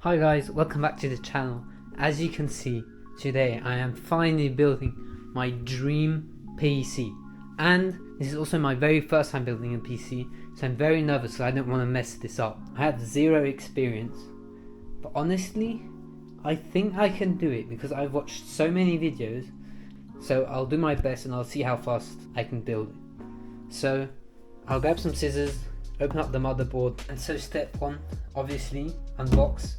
Hi guys, welcome back to the channel. As you can see, today I am finally building my dream PC, and this is also my very first time building a PC, so I'm very nervous because I don't want to mess this up. I have zero experience, but honestly I think I can do it because I've watched so many videos, so I'll do my best and I'll see how fast I can build it. So I'll grab some scissors, open up the motherboard, and so step one, obviously unbox.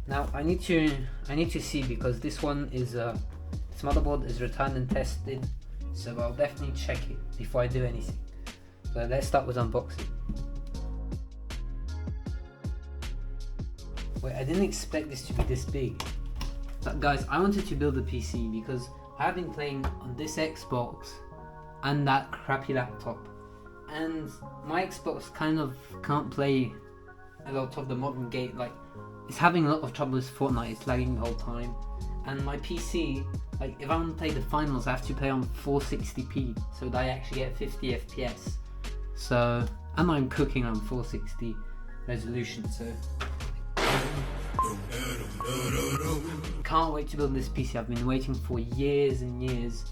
Now I need to see, because this one is this motherboard is returned and tested, so I'll definitely check it before I do anything. So let's start with unboxing. Wait, I didn't expect this to be this big. But guys, I wanted to build a PC because I have been playing on this Xbox and that crappy laptop, and my Xbox kind of can't play a lot of the modern game. Like, it's having a lot of trouble with Fortnite, it's lagging the whole time. And my PC, like, if I want to play the finals, I have to play on 460p, so that I actually get 50 FPS. So, and I'm cooking on 460 resolution, so can't wait to build this PC. I've been waiting for years and years.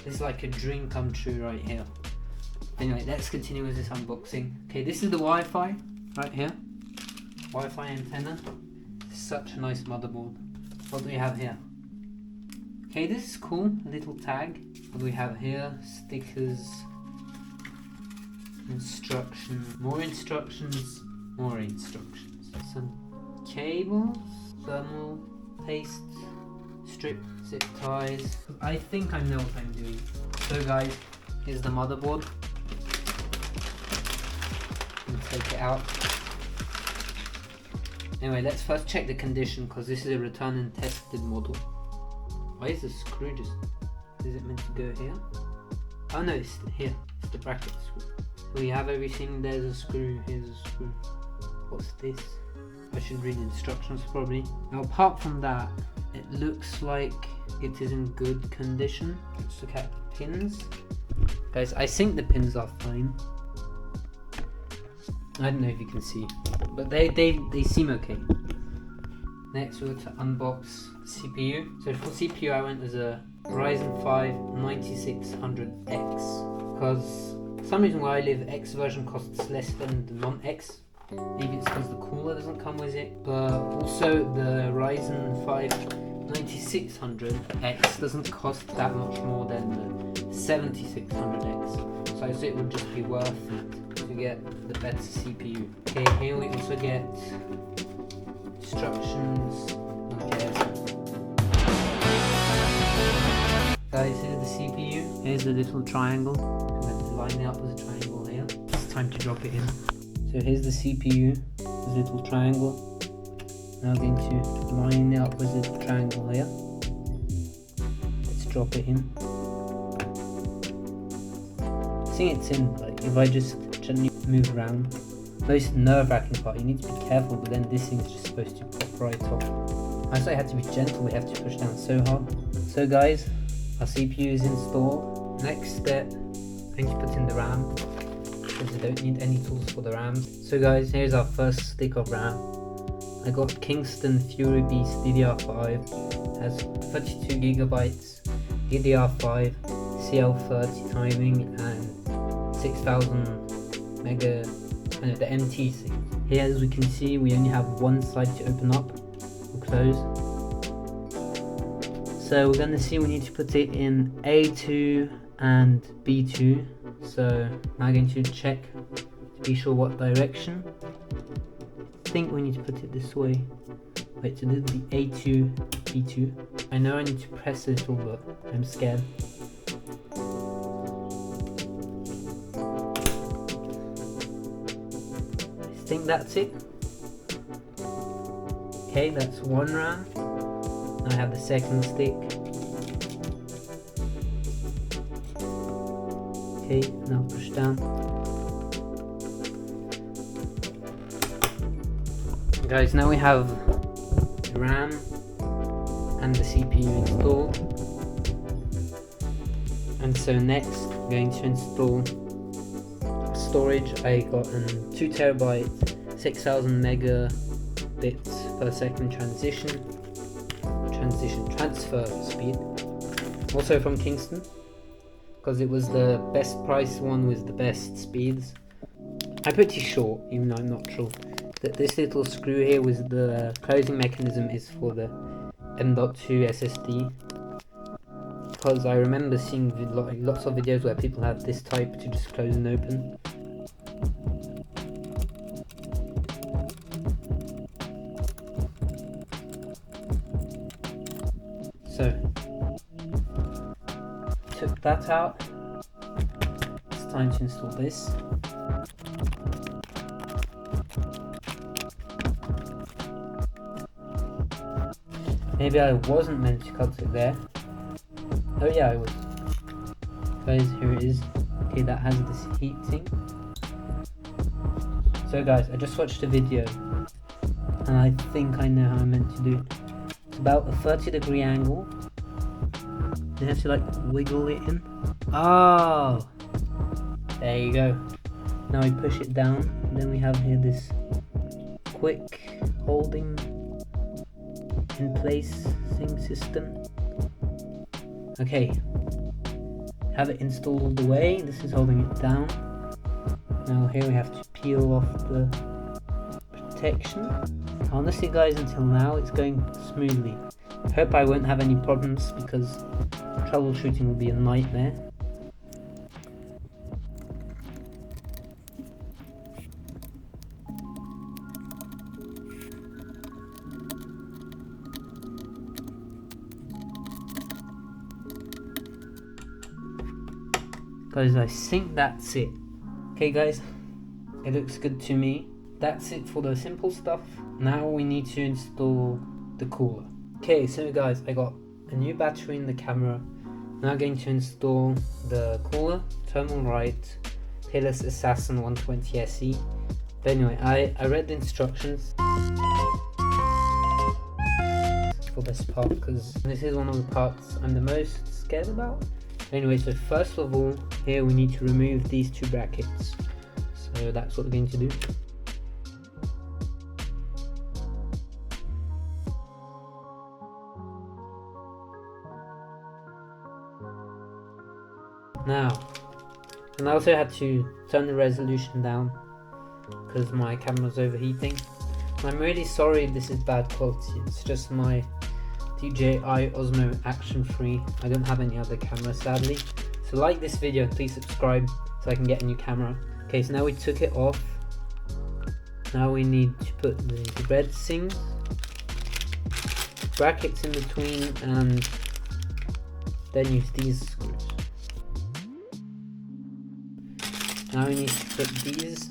This is like a dream come true right here. Anyway, let's continue with this unboxing. Okay, this is the Wi-Fi right here. Wi-Fi antenna. Such a nice motherboard. What do we have here? Okay, this is cool. A little tag. What do we have here? Stickers. Instructions. More instructions. More instructions. Some cables. Thermal paste. Strip. Zip ties. I think I know what I'm doing. So guys, here's the motherboard. Take it out. Anyway, let's first check the condition, because this is a return and tested model. Why is the screw just... is it meant to go here? Oh no, it's here. It's the bracket screw. So we have everything. There's a screw, here's a screw. What's this? I should read the instructions probably. Now apart from that, it looks like it is in good condition. Let's look at the pins. Guys, I think the pins are fine. I don't know if you can see, but they seem okay. Next we're going to unbox the CPU. So for CPU I went with a Ryzen 5 9600X, because for some reason where I live, X version costs less than the non-X. Maybe it's because the cooler doesn't come with it, but also the Ryzen 5 9600X doesn't cost that much more than the 7600X, so I thought it would just be worth it to get the better CPU. Okay, here we also get instructions. Okay. Guys, here's the CPU. Here's the little triangle. I'm going to line it up with a triangle here. It's time to drop it in. So here's the CPU, the little triangle. Now I'm going to line it up with a little triangle here. Let's drop it in. I think it's in. Like, if I just gently move around. Most nerve-wracking part, you need to be careful, but then this thing is just supposed to pop right off. I thought I had to be gentle, we have to push down so hard. So guys, our CPU is installed. Next step, I'm going to put in the RAM, because I don't need any tools for the RAM. So guys, here's our first stick of RAM. I got Kingston Fury Beast DDR5, it has 32 gigabytes, DDR5, CL30 timing, and 6000 mega, the MT thing. Here, as we can see, we only have one side to open up or close. So we're going to see, we need to put it in A2 and B2. So now I'm going to check to be sure what direction. I think we need to put it this way. Wait, so this is the A2, B2. I know I need to press a little, but I'm scared. I think that's it. Okay, that's one RAM. I have the second stick. Okay, now push down. Guys, now we have the RAM and the CPU installed. And so next, we're going to install storage. I got 2 terabyte 6000 megabits per second transfer speed. Also from Kingston, because it was the best price one with the best speeds. I'm pretty sure, even though I'm not sure, that this little screw here with the closing mechanism is for the M.2 SSD. Because I remember seeing lots of videos where people have this type to just close and open. So, took that out. It's time to install this. Maybe I wasn't meant to cut it there. Oh yeah, I was. Guys, here it is. Okay, that has this heat thing. So guys, I just watched a video and I think I know how I'm meant to do it. It's about a 30-degree angle. You have to like wiggle it in. Oh! There you go. Now we push it down. Then we have here this quick holding in place thing system. Okay, have it installed all the way. This is holding it down. Now here we have to peel off the protection. Honestly guys, until now it's going smoothly. I hope I won't have any problems because troubleshooting will be a nightmare. Guys, I think that's it. Okay guys, it looks good to me. That's it for the simple stuff. Now we need to install the cooler. Okay, so guys, I got a new battery in the camera. Now I'm going to install the cooler, Thermalright Peerless Assassin 120 SE. But anyway, I read the instructions for this part because this is one of the parts I'm the most scared about. Anyway, so first of all, here we need to remove these two brackets. So that's what we're going to do. Now, and I also had to turn the resolution down because my camera's overheating. I'm really sorry if this is bad quality. It's just my DJI Osmo Action 3. I don't have any other camera sadly. So like this video and please subscribe so I can get a new camera. Okay, so now we took it off. Now we need to put the red things, brackets in between, and then use these screws. Now we need to put these.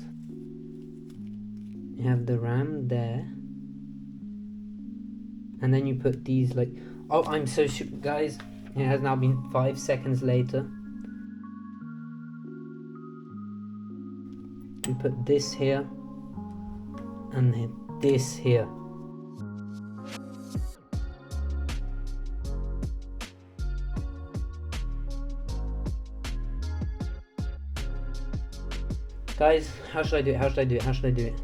You have the RAM there. And then you put these like, oh, I'm so stupid guys, it has now been 5 seconds later. We put this here and then this here. Guys, how should I do it?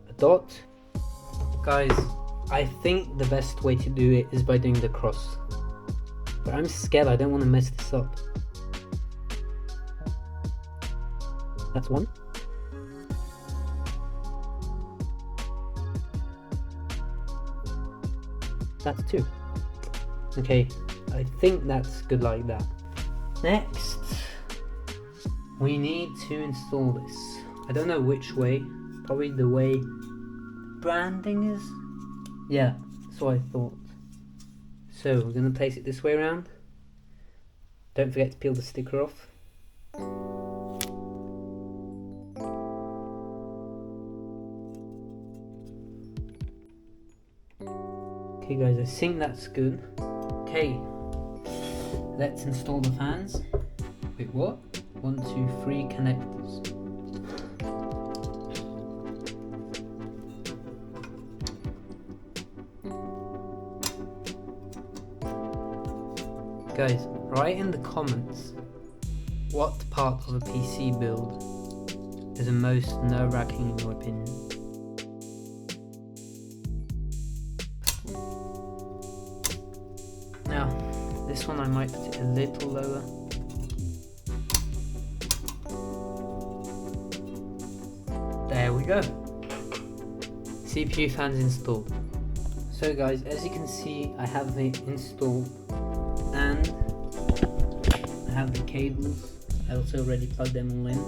A dot. Guys, I think the best way to do it is by doing the cross. But I'm scared, I don't want to mess this up. That's one. That's two. Okay, I think that's good like that. Next, we need to install this. I don't know which way, probably the way branding is. Yeah, that's what I thought. So we're going to place it this way around. Don't forget to peel the sticker off. Okay guys, I think that's good. Okay, let's install the fans. Wait, what? 1, 2, 3 connectors. Guys, write in the comments what part of a PC build is the most nerve-wracking in your opinion. This one I might put it a little lower. There we go. CPU fans installed. So guys, as you can see, I have it installed and I have the cables. I also already plugged them all in.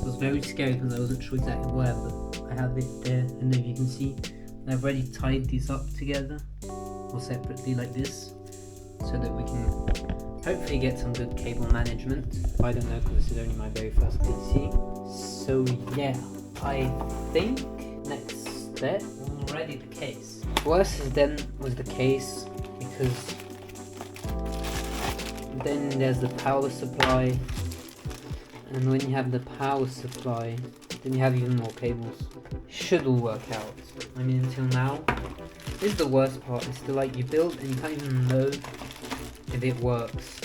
It was very scary because I wasn't sure exactly where, but I have it there, and if you can see, I've already tied these up together or separately like this, so that we can hopefully get some good cable management. I don't know because this is only my very first PC. So yeah, I think next step already the case. Worse is then was the case, because then there's the power supply, and when you have the power supply, then you have even more cables. Should all work out. I mean, until now, this is the worst part. It's the like you build and you can't even know if it works.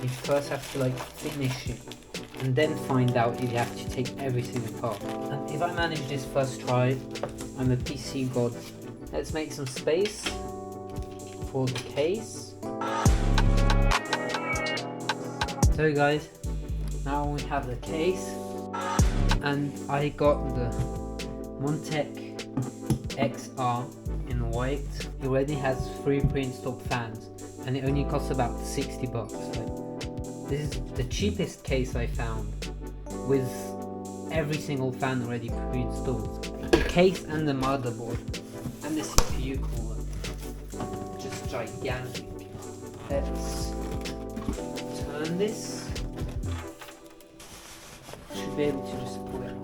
You first have to like finish it and then find out if you have to take everything apart. And if I manage this first try, I'm a PC god. Let's make some space for the case. So guys, now we have the case, and I got the Montech XR in white. It already has 3 pre-installed fans, and it only costs about 60 bucks. This is the cheapest case I found, with every single fan already pre-installed. The case and the motherboard and the CPU cooler, just gigantic. Let's turn this. Should be able to just pull it.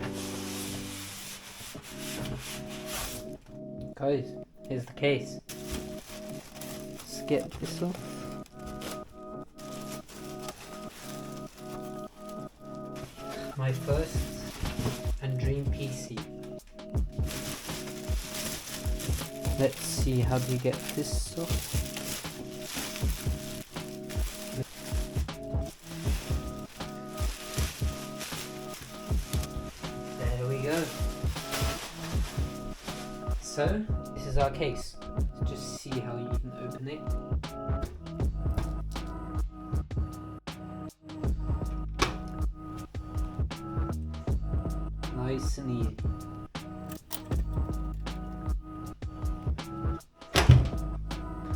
Guys, here's the case. Let's get this off. My first and dream PC. Let's see, how do you get this off? There we go. So, this is our case. Let's just see how you can open it. Nice and easy.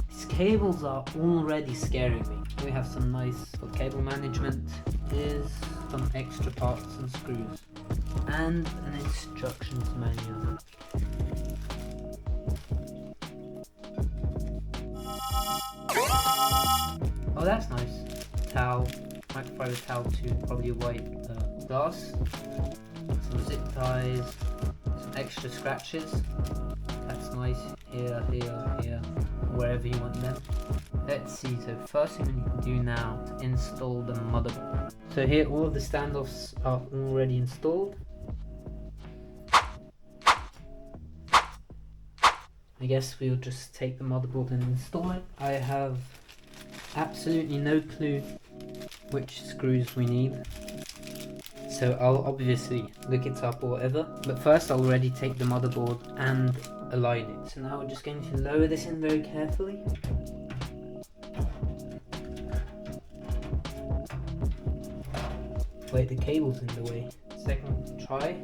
These cables are already scaring me. We have some nice cable management. Here's some extra parts and screws, and an instructions manual. Oh, that's nice. Towel, microfiber towel to probably white glass. Some zip ties, some extra scratches. That's nice. Here, here, here, wherever you want them. Let's see. So first thing we need to do now is install the motherboard. So here all of the standoffs are already installed. I guess we'll just take the motherboard and install it. I have absolutely no clue which screws we need, so I'll obviously look it up or whatever, but first I'll already take the motherboard and align it. So now we're just going to lower this in very carefully. Wait, the cable's in the way. Second try.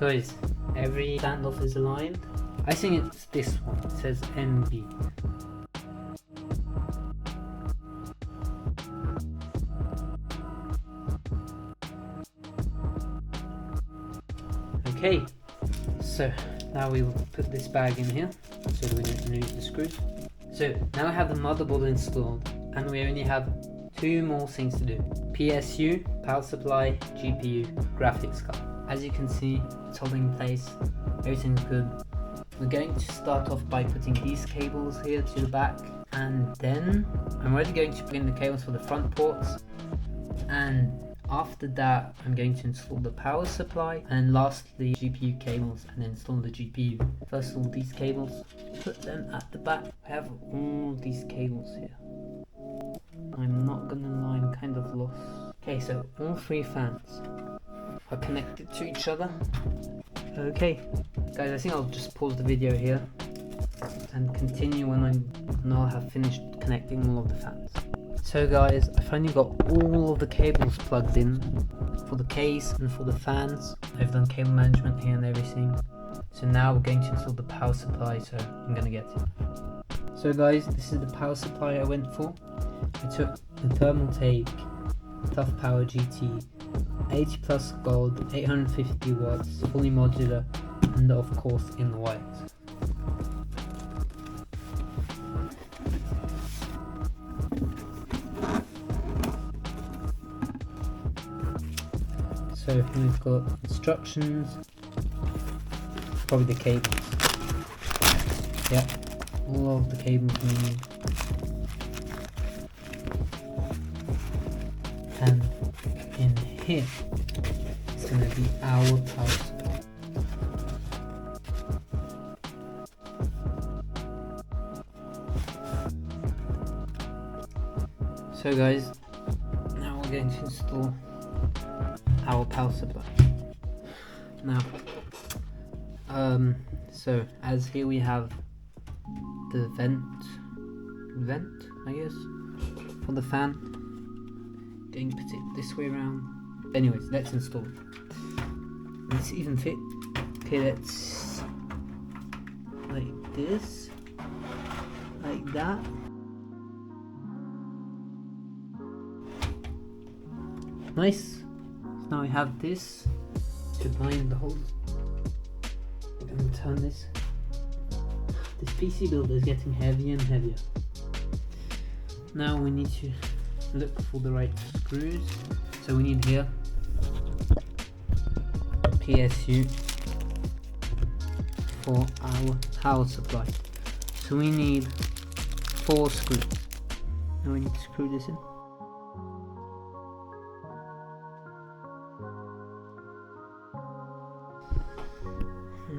Guys, every standoff is aligned. I think it's this one. It says NB. Okay, so now we will put this bag in here so that we don't lose the screws. So now I have the motherboard installed, and we only have 2 more things to do. PSU, power supply, GPU, graphics card. As you can see, it's holding in place, everything's good. We're going to start off by putting these cables here to the back, and then I'm already going to put in the cables for the front ports, and after that I'm going to install the power supply, and lastly GPU cables, and install the GPU. First of all, these cables, put them at the back. I have all these cables here. I'm not gonna lie, I'm kind of lost. Okay, so all 3 fans are connected to each other. Okay, guys, I think I'll just pause the video here and continue when I'll have finished connecting all of the fans. So guys, I finally got all of the cables plugged in for the case and for the fans. I've done cable management here and everything. So now we're going to install the power supply, so I'm gonna get it. So guys, this is the power supply I went for. I took the Thermaltake Tough Power GT 80 plus gold, 850 watts, fully modular, and of course in white. So we've got instructions, probably the cables. Yeah, all of the cables we need. And in here, it's going to be our power supply. So guys, now we're going to install our power supply. Now, so as here we have the vent, I guess, for the fan. Going to put it this way around. Anyways, let's install it. Let's even fit. Okay, let's like this, like that. Nice. So now we have this to line the holes. We're going to turn this. This PC builder is getting heavier and heavier. Now we need to look for the right screws. So we need here PSU for our power supply. So we need 4 screws. Now we need to screw this in.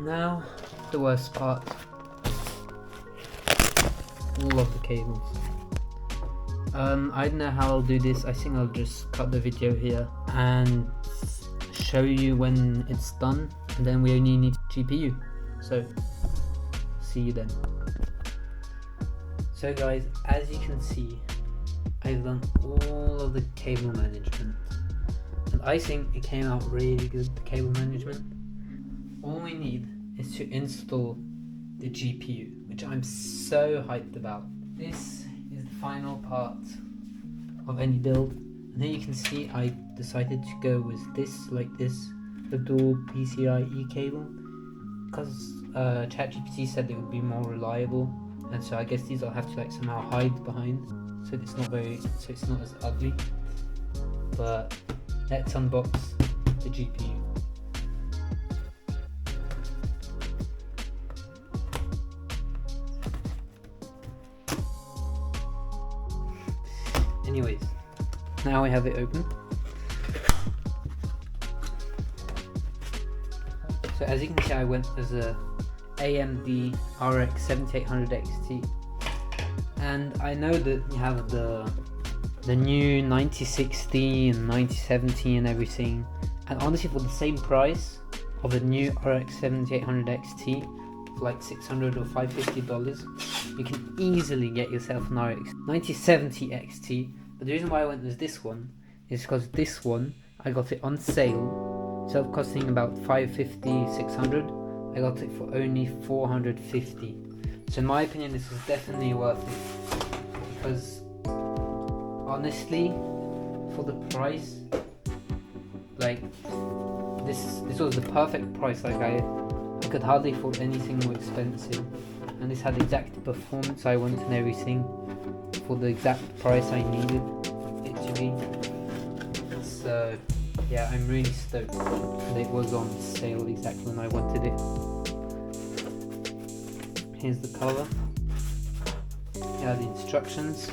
Now the worst part, all of the cables. I don't know how I'll do this. I think I'll just cut the video here and show you when it's done, and then we only need GPU. So see you then. So guys, as you can see, I've done all of the cable management, and I think it came out really good, the cable management. All we need is to install the GPU, which I'm so hyped about. This is the final part of any build, and here you can see I decided to go with this, like this, the dual PCIe cable, because ChatGPT said it would be more reliable, and so I guess these I'll have to like somehow hide behind, so it's not as ugly. But let's unbox the GPU. Anyways, now we have it open. So as you can see, I went as a AMD RX 7800 XT, and I know that you have the new 9060 and 9070 and everything, and honestly for the same price of a new RX 7800 XT, like $600 or $550, you can easily get yourself an RX 9070 XT. But the reason why I went with this one is because this one, I got it on sale. Instead of costing about $550, $600, I got it for only $450. So in my opinion, this was definitely worth it, because honestly, for the price, like this was the perfect price. Like I could hardly afford anything more expensive, and this had the exact performance I wanted and everything for the exact price I needed it to be. So yeah, I'm really stoked that it was on sale exactly when I wanted it. Here's the cover. Here are the instructions.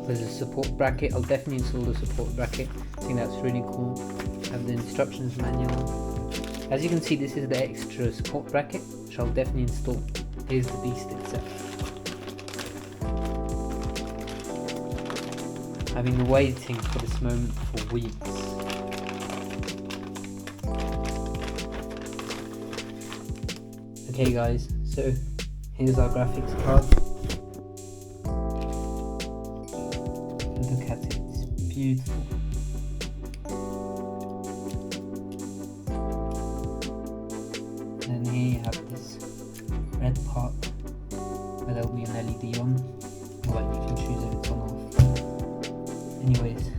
There's a support bracket. I'll definitely install the support bracket. I think that's really cool. Have the instructions manual. As you can see, this is the extra support bracket, which I'll definitely install. Here's the beast itself. I've been waiting for this moment for weeks. Okay guys, so here's our graphics card. Look at it, it's beautiful. And here you have this red part where there'll be an LED on, or like you can choose if it's on or off. Anyways,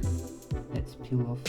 let's peel off.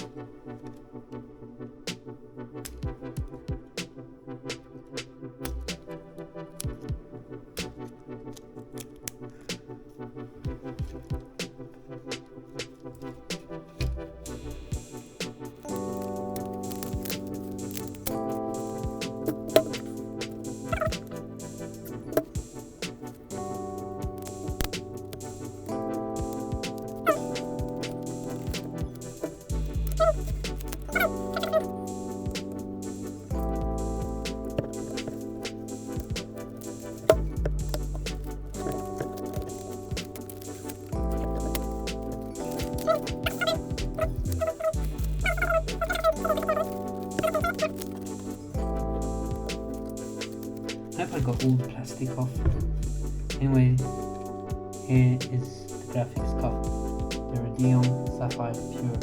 I hope I got all the plastic off. Anyway, here is the graphics card, the Radeon Sapphire Pure.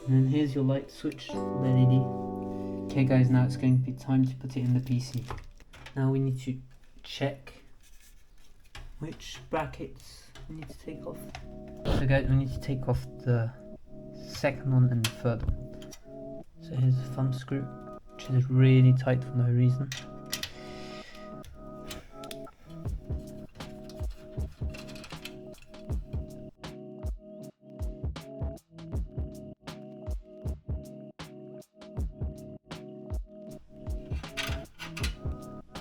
And then here's your light switch, the LED. Okay guys, now it's going to be time to put it in the PC. Now we need to check which brackets we need to take off. So guys, we need to take off the second one and the third one. So here's the thumb screw, which is really tight for no reason.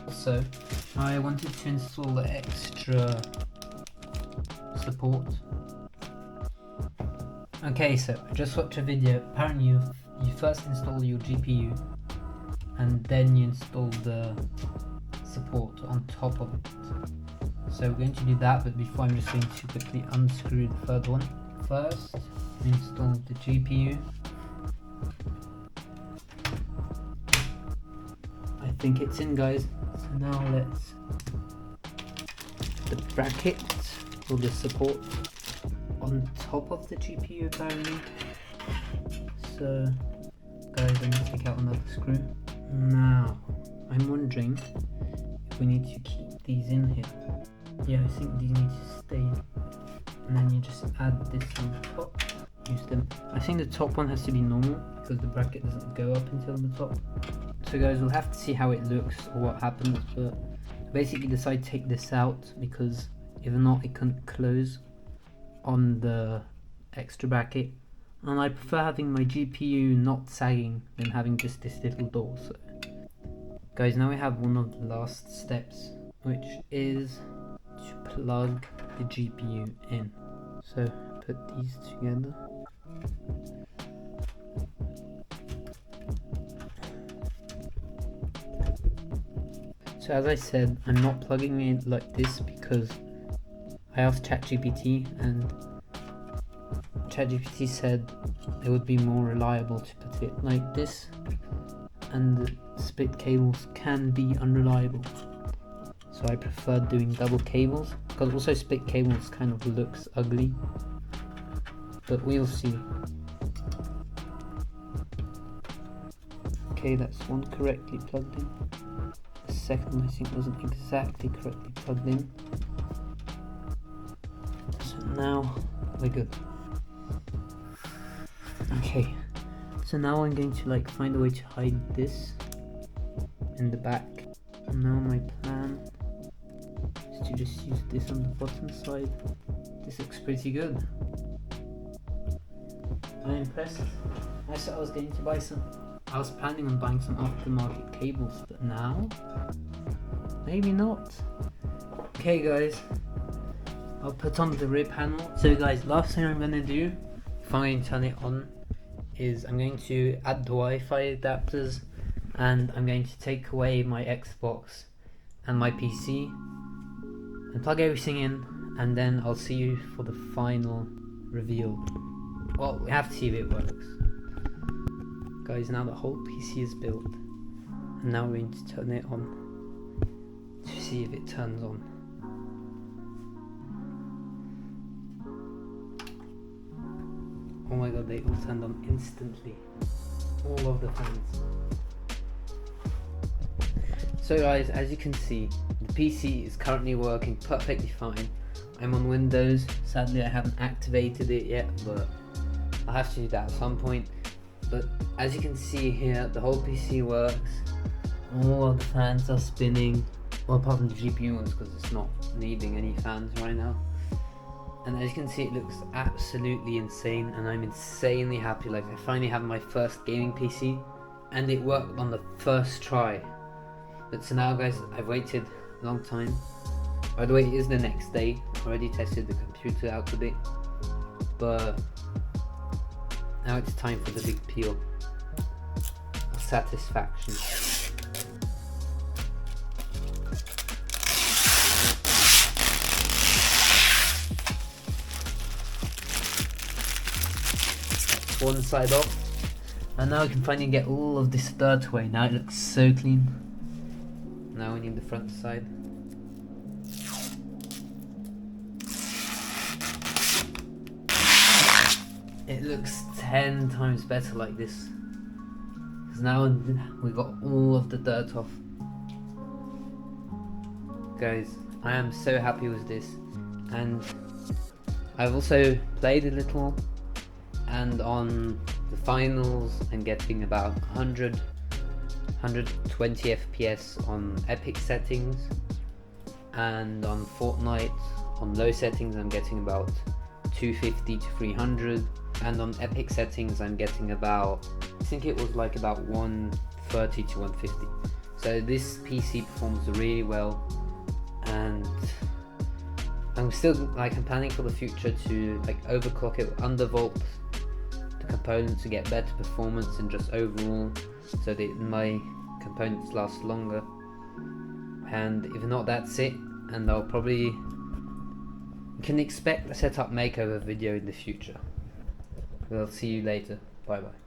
Also, I wanted to install the extra support. Okay, so I just watched a video. Apparently you first install your GPU and then you install the support on top of it. So we're going to do that, but before I'm just going to quickly unscrew the third one. First, install the GPU. I think it's in, guys. So now let's the bracket or the support on top of the GPU apparently. So guys, I'm going to take out another screw. Now I'm wondering if we need to keep these in here. Yeah, I think these need to stay in. And then you just add this on top. Use them. I think the top one has to be normal because the bracket doesn't go up until the top. So guys, we'll have to see how it looks or what happens, but I basically decided to take this out because if not it couldn't close on the extra bracket, and I prefer having my GPU not sagging than having just this little door. So guys, now we have one of the last steps, which is to plug the GPU in. So put these together. So as I said, I'm not plugging it like this because I asked ChatGPT and ChatGPT said it would be more reliable to put it like this, and the split cables can be unreliable. So I prefer doing double cables because also split cables kind of looks ugly, but we'll see. Okay, that's one correctly plugged in. The second one I think wasn't exactly correctly plugged in. So now we're good. Okay, so now I'm going to find a way to hide this in the back. And now my plan is to just use this on the bottom side. This looks pretty good. I'm impressed. I thought I was going to buy some. I was planning on buying some aftermarket cables, but now maybe not. Okay guys, I'll put on the rear panel. So guys, last thing I'm going to do, if I'm going to turn it on, is I'm going to add the Wi-Fi adapters, and I'm going to take away my Xbox and my PC and plug everything in, and then I'll see you for the final reveal. Well, we have to see if it works. Guys, now the whole PC is built, and now we're going to turn it on to see if it turns on. Oh my god, they all turned on instantly. All of the fans. So guys, as you can see, the PC is currently working perfectly fine. I'm on Windows. Sadly I haven't activated it yet, but I'll have to do that at some point. But as you can see here, the whole PC works. All of the fans are spinning. Well, apart from the GPU ones, because it's not needing any fans right now. And as you can see, it looks absolutely insane, and I'm insanely happy. Like, I finally have my first gaming PC, and it worked on the first try. But so now guys, I've waited a long time. By the way, it is the next day. I already tested the computer out a bit, but now it's time for the big peel of satisfaction. One side off, and now we can finally get all of this dirt away. Now it looks so clean. Now we need the front side. It looks 10 times better like this, because now we got all of the dirt off. Guys, I am so happy with this, and I've also played a little, and on the finals I'm getting about 120 FPS on epic settings, and on Fortnite on low settings I'm getting about 250 to 300, and on epic settings I'm getting about, I think it was like about 130 to 150. So this PC performs really well, and I'm still I'm planning for the future to overclock it, undervolt the components to get better performance and just overall, so that my components last longer. And if not, that's it, and I'll probably, you can expect a setup makeover video in the future. We'll see you later. Bye bye.